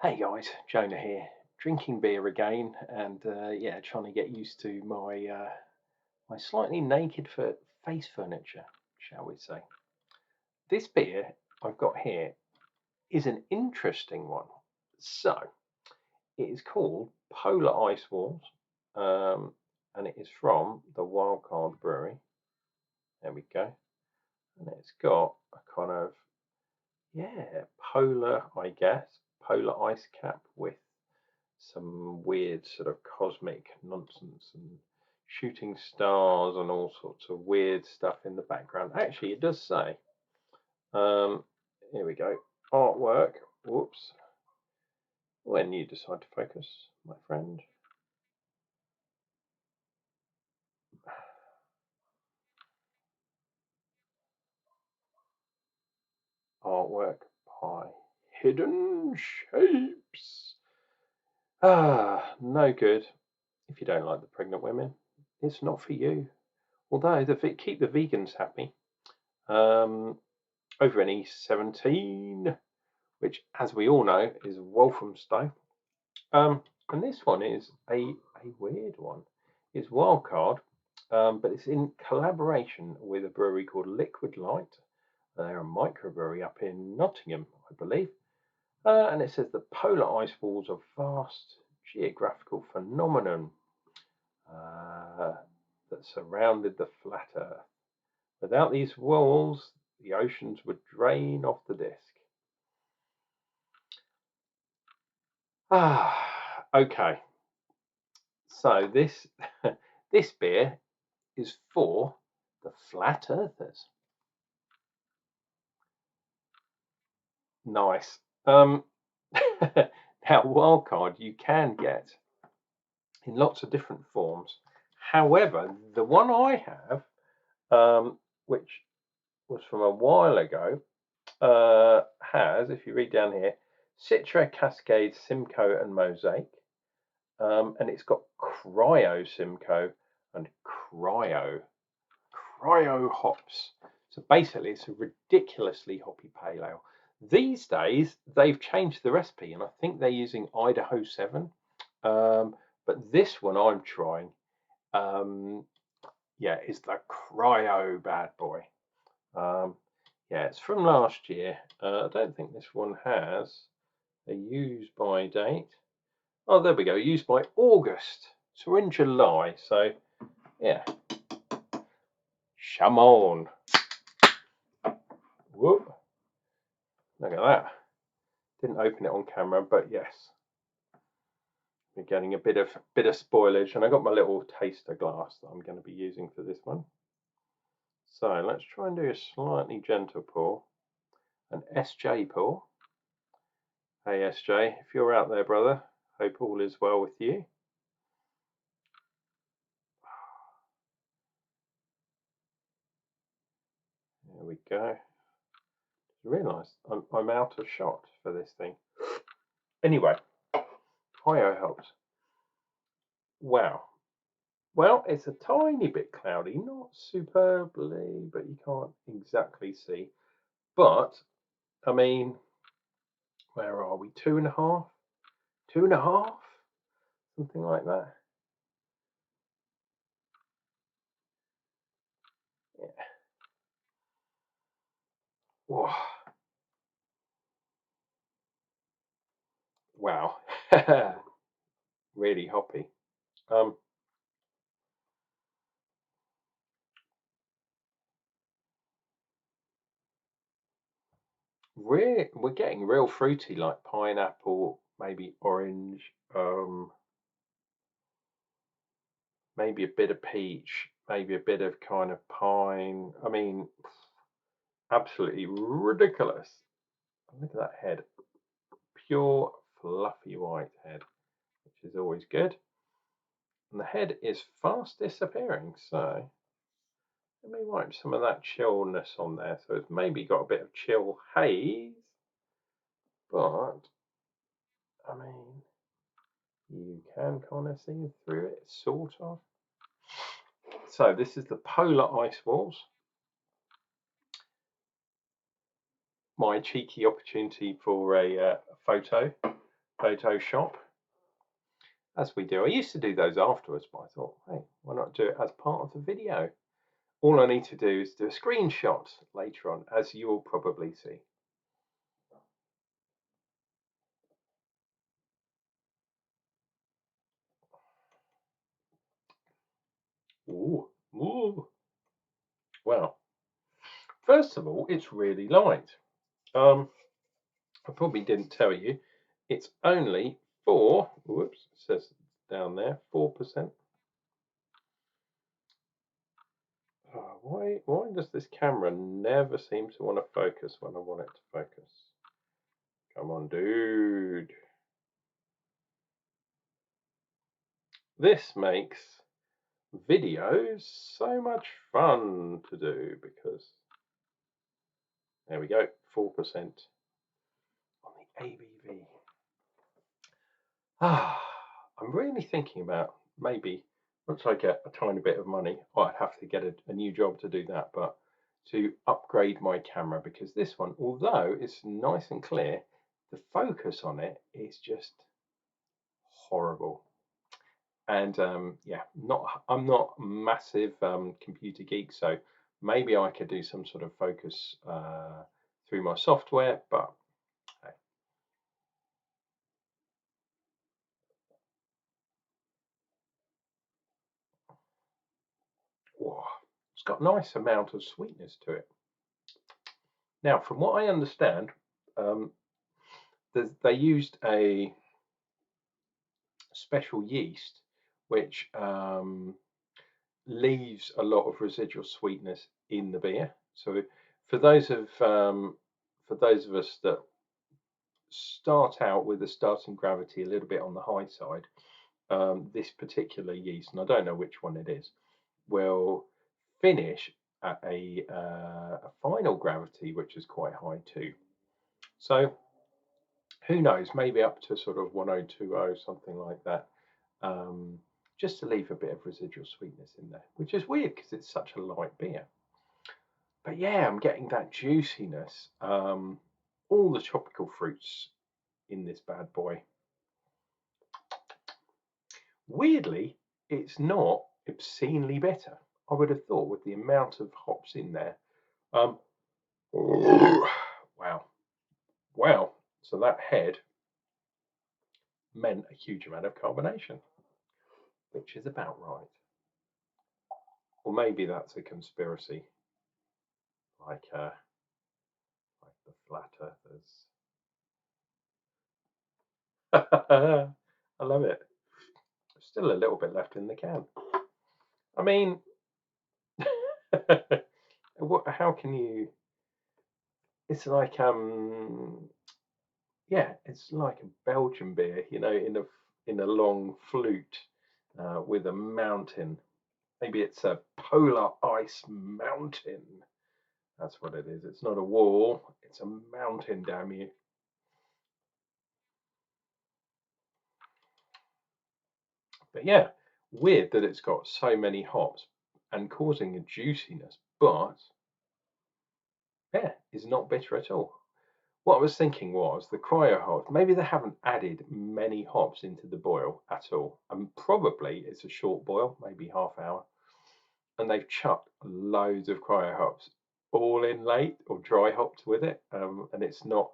Hey guys, Jonah here, drinking beer again, and yeah, trying to get used to my slightly naked for face furniture, shall we say. This beer I've got here is an interesting one. So it is called Polar Ice Walls, um, and it is from the Wildcard Brewery. There we go, and it's got a kind of polar, I guess, polar ice cap with some weird sort of cosmic nonsense and shooting stars and all sorts of weird stuff in the background. Actually, it does say, um, here we go, artwork. Whoops. When you decide to focus, my friend. Artwork by Hidden Shapes. No good if you don't like the pregnant women. It's not for you. Although keep the vegans happy. Um, over in E17, which, as we all know, is Walthamstow. And this one is a weird one. It's Wildcard, but it's in collaboration with a brewery called Liquid Light. They're a microbrewery up in Nottingham, I believe. And it says the polar ice walls are vast geographical phenomenon that surrounded the flat Earth. Without these walls, the oceans would drain off the disk. Okay. So this this beer is for the flat earthers. Nice. Now wildcard you can get in lots of different forms. However, the one I have, which was from a while ago, has, if you read down here, Citra, Cascade, Simcoe, and Mosaic. And it's got Cryo Simcoe and Cryo hops. So basically, it's a ridiculously hoppy pale ale. These days, they've changed the recipe, and I think they're using Idaho 7. But this one I'm trying, is the Cryo Bad Boy. Yeah, it's from last year. I don't think this one has a use by date. Oh, there we go. Used by August. So we're in July. So yeah, Shamon. Whoop! Look at that. Didn't open it on camera, but yes, we're getting a bit of spoilage, and I got my little taster glass that I'm going to be using for this one. So let's try and do a slightly gentle pour, an SJ pour. Hey SJ, if you're out there, brother, hope all is well with you. There we go. I realise I'm out of shot for this thing. Anyway, Cryo helps. Wow. Well, it's a tiny bit cloudy, not superbly, but you can't exactly see. But I mean, where are we? 2.5, 2.5, something like that. Yeah. Whoa. Wow. Really hoppy. We're getting real fruity, like pineapple, maybe orange, maybe a bit of peach, maybe a bit of kind of pine. I mean, absolutely ridiculous. Look at that head. Pure fluffy white head, which is always good. And the head is fast disappearing, so let me wipe some of that chillness on there. So it's maybe got a bit of chill haze, but I mean, you can kind of see through it, sort of. So this is the Polar Ice Walls. My cheeky opportunity for a photo Photoshop, as we do. I used to do those afterwards, but I thought, hey, why not do it as part of the video? All I need to do is do a screenshot later on, as you'll probably see. Ooh, ooh. Well, first of all, it's really light. I probably didn't tell you, it's only whoops, it says down there, 4%. Oh, why does this camera never seem to want to focus when I want it to focus? Come on, dude. This makes videos so much fun to do because there we go, 4% on the ABV. I'm really thinking about maybe once I get a tiny bit of money, I'd have to get a new job to do that, but to upgrade my camera, because this one, although it's nice and clear, the focus on it is just horrible. And yeah, I'm not a massive computer geek, so maybe I could do some sort of focus through my software, but hey. Whoa, it's got a nice amount of sweetness to it. Now, from what I understand, um, they used a special yeast which leaves a lot of residual sweetness in the beer. So for those of us that start out with a starting gravity a little bit on the high side, this particular yeast, and I don't know which one it is, will finish at a final gravity which is quite high too. So who knows, maybe up to sort of 1020, something like that, just to leave a bit of residual sweetness in there, which is weird because it's such a light beer. But yeah, I'm getting that juiciness, all the tropical fruits in this bad boy. Weirdly, it's not obscenely bitter. I would have thought with the amount of hops in there. Wow, wow. So that head meant a huge amount of carbonation, which is about right. Or maybe that's a conspiracy, like the flat earthers. I love it. Still a little bit left in the can. I mean, how can you? It's like yeah, it's like a Belgian beer, in a long flute with a mountain. Maybe it's a polar ice mountain. That's what it is. It's not a wall. It's a mountain, damn you. But yeah, weird that it's got so many hops and causing a juiciness, but yeah, is not bitter at all. What I was thinking was the cryo-hop, maybe they haven't added many hops into the boil at all. And probably it's a short boil, maybe half hour. And they've chucked loads of cryo-hops all in late or dry hopped with it. And it's not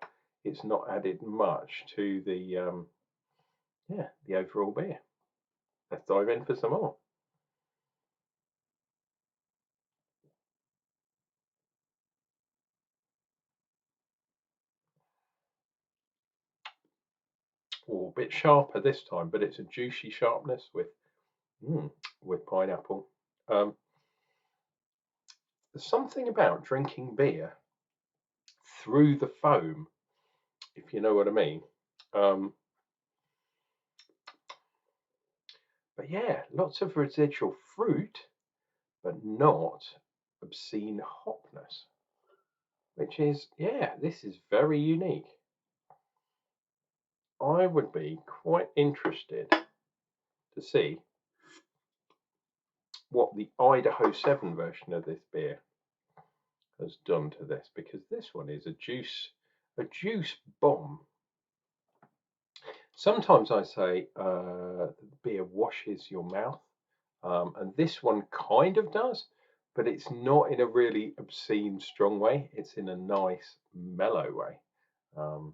added much to the the overall beer. Let's dive in for some more. Oh, a bit sharper this time, but it's a juicy sharpness with pineapple. Um, there's something about drinking beer through the foam, if you know what I mean. Um, but yeah, lots of residual fruit, but not obscene hopness, which is, yeah, this is very unique. I would be quite interested to see what the Idaho 7 version of this beer has done to this, because this one is a juice bomb. Sometimes I say the beer washes your mouth, and this one kind of does, but it's not in a really obscene, strong way. It's in a nice, mellow way. Um,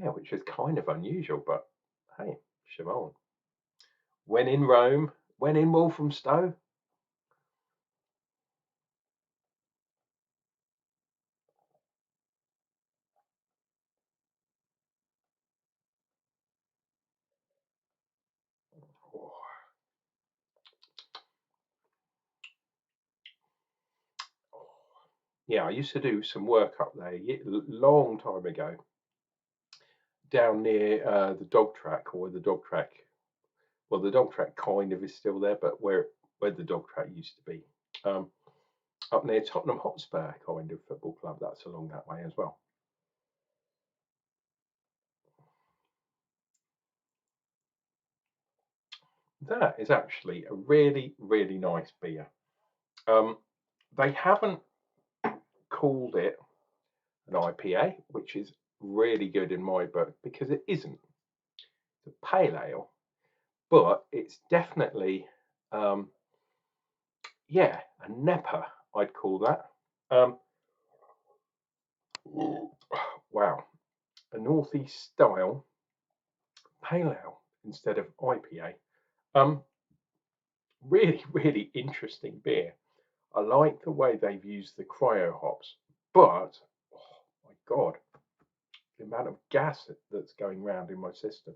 yeah, which is kind of unusual, but hey, Shimon. When in Rome, when in Walthamstow. Yeah, I used to do some work up there long time ago, down near the dog track, or the dog track. Well, the dog track kind of is still there, but where the dog track used to be, um, up near Tottenham Hotspur kind of football club. That's along that way as well. That is actually a really, really nice beer. Um, they haven't called it an IPA, which is really good in my book because it isn't. It's a pale ale, but it's definitely, um, yeah, a Nepper, I'd call that. Um, wow, a northeast style pale ale instead of IPA. Really, really interesting beer. I like the way they've used the cryo hops, but oh my god, the amount of gas that's going around in my system,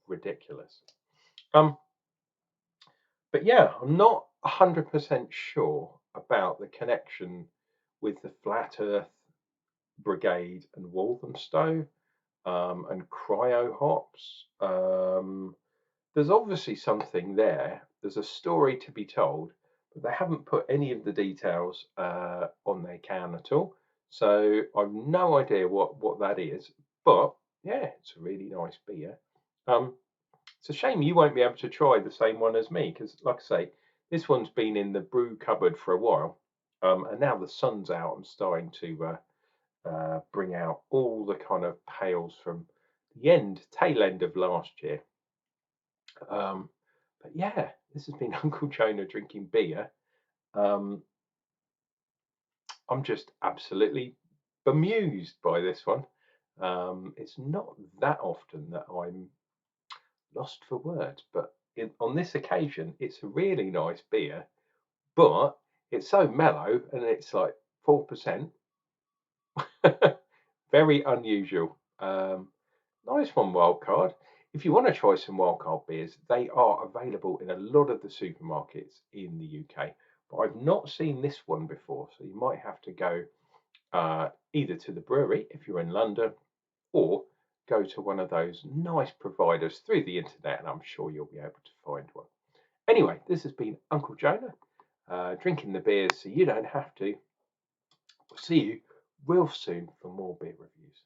ridiculous. Um, but yeah, I'm not 100% sure about the connection with the Flat Earth Brigade and Walthamstow, and cryo hops. There's obviously something there. There's a story to be told, but they haven't put any of the details on their can at all. So I've no idea what that is. But yeah, it's a really nice beer. Um, it's a shame you won't be able to try the same one as me because, like I say, this one's been in the brew cupboard for a while, and now the sun's out. I'm starting to bring out all the kind of pails from the tail end of last year. Um, but yeah, this has been Uncle Jonah drinking beer. Um, I'm just absolutely bemused by this one. It's not that often that I'm lost for words, but on this occasion, it's a really nice beer, but it's so mellow and it's like 4%. Very unusual. Nice one, Wildcard. If you want to try some Wildcard beers, they are available in a lot of the supermarkets in the UK. But I've not seen this one before, so you might have to go either to the brewery if you're in London, or go to one of those nice providers through the internet, and I'm sure you'll be able to find one. Anyway, this has been Uncle Jonah drinking the beers so you don't have to. We'll see you real soon for more beer reviews.